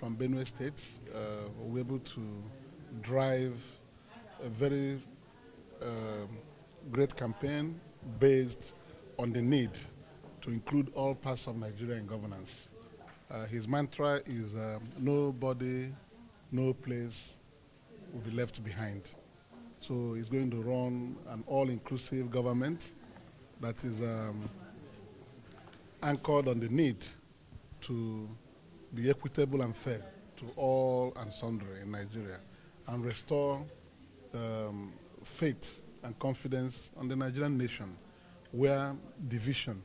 from Benue State, were able to drive a very great campaign based on the need to include all parts of Nigeria in governance. His mantra is nobody, no place will be left behind. So he's going to run an all-inclusive government that is anchored on the need to be equitable and fair to all and sundry in Nigeria and restore faith and confidence on the Nigerian nation, where division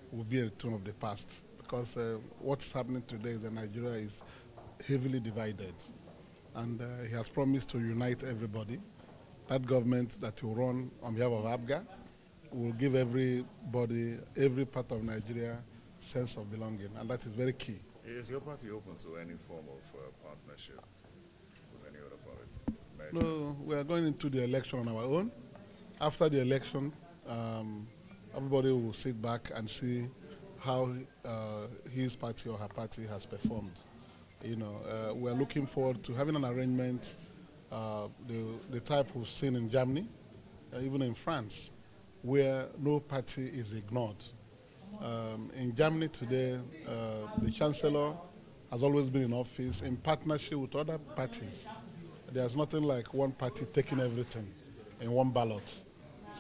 will be a thing of the past. Because what's happening today is that Nigeria is heavily divided. And he has promised to unite everybody. That government that he will run on behalf of APGA will give everybody, every part of Nigeria, sense of belonging, and that is very key. Is your party open to any form of partnership with any other party? No, we are going into the election on our own. After the election, everybody will sit back and see how his party or her party has performed. You know, we are looking forward to having an arrangement, the type we've seen in Germany, even in France, where no party is ignored. In Germany today, the Chancellor has always been in office in partnership with other parties. There's nothing like one party taking everything in one ballot.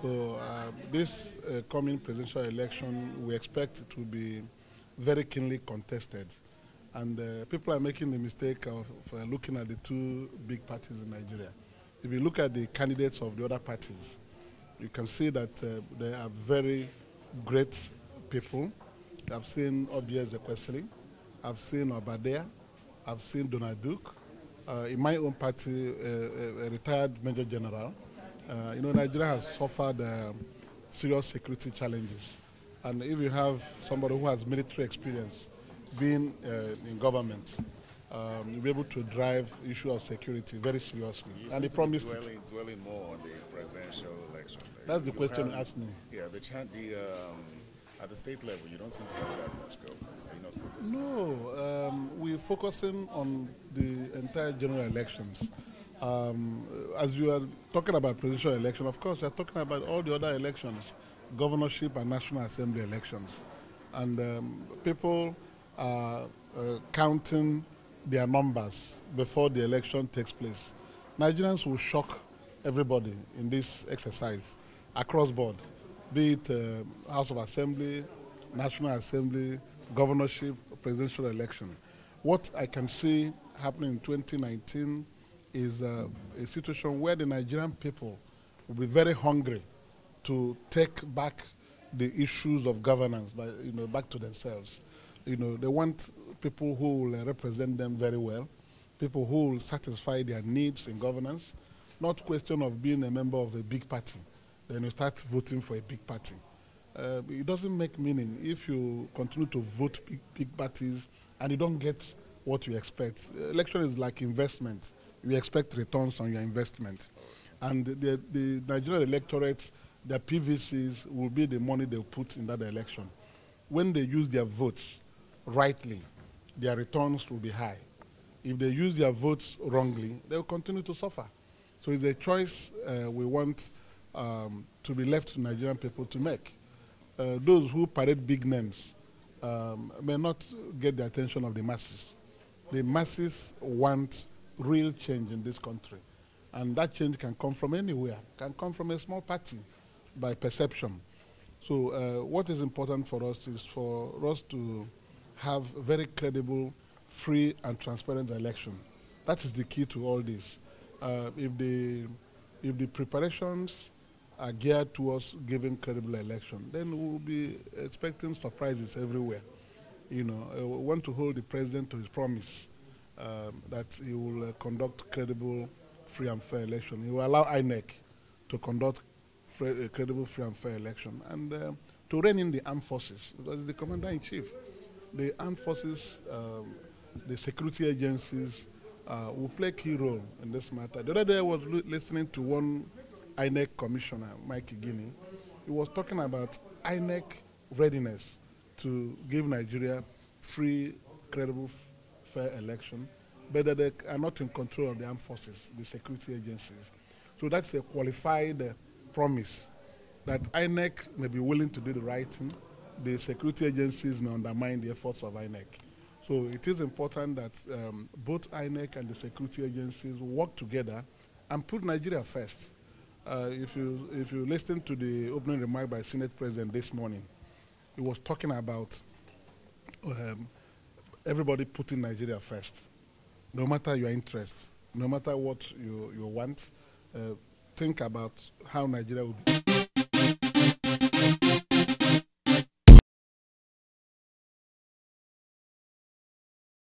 So this coming presidential election, we expect it to be very keenly contested. And people are making the mistake of looking at the two big parties in Nigeria. If you look at the candidates of the other parties, you can see that they are very great people. I've seen Obieze Kwesili, I've seen Obadea, I've seen Donald Duke. In my own party, a retired Major General. You know, Nigeria has suffered serious security challenges. And if you have somebody who has military experience being in government, you'll be able to drive issue of security very seriously. And he promised dwelling more on the presidential election. That's the question you asked me. Yeah, at the state level, you don't seem to have that much government. Are you not focused? No, we're focusing on the entire general elections. As you are talking about presidential election, of course, you're talking about all the other elections, governorship and National Assembly elections. And people are counting their numbers before the election takes place. Nigerians will shock everybody in this exercise across board, be it House of Assembly, National Assembly, governorship, presidential election. What I can see happening in 2019 is a situation where the Nigerian people will be very hungry to take back the issues of governance back to themselves. You know, they want people who will represent them very well, people who will satisfy their needs in governance, not question of being a member of a big party. Then you start voting for a big party. It doesn't make meaning if you continue to vote big parties and you don't get what you expect. Election is like investment. You expect returns on your investment. And the Nigerian electorate, their PVCs will be the money they put in that election. When they use their votes rightly, their returns will be high. If they use their votes wrongly, they will continue to suffer. So it's a choice we want to be left to Nigerian people to make. Those who parade big names may not get the attention of the masses. The masses want real change in this country. And that change can come from anywhere, can come from a small party by perception. So what is important for us is for us to have very credible, free and transparent election. That is the key to all this. If the preparations are geared towards giving credible election, then we'll be expecting surprises everywhere. You know, we want to hold the president to his promise that he will conduct credible, free and fair election. He will allow INEC to conduct a credible, free and fair election, and to rein in the armed forces, because he's the commander-in-chief. The armed forces, the security agencies will play a key role in this matter. The other day I was listening to one INEC commissioner, Mike Guinea. He was talking about INEC readiness to give Nigeria free, credible, fair election, but that they are not in control of the armed forces, the security agencies. So that's a qualified promise that INEC may be willing to do the right thing. The security agencies may undermine the efforts of INEC. So it is important that both INEC and the security agencies work together and put Nigeria first. If you listen to the opening remark by Senate President this morning, he was talking about everybody putting Nigeria first, no matter your interests, no matter what you want. Think about how Nigeria will be.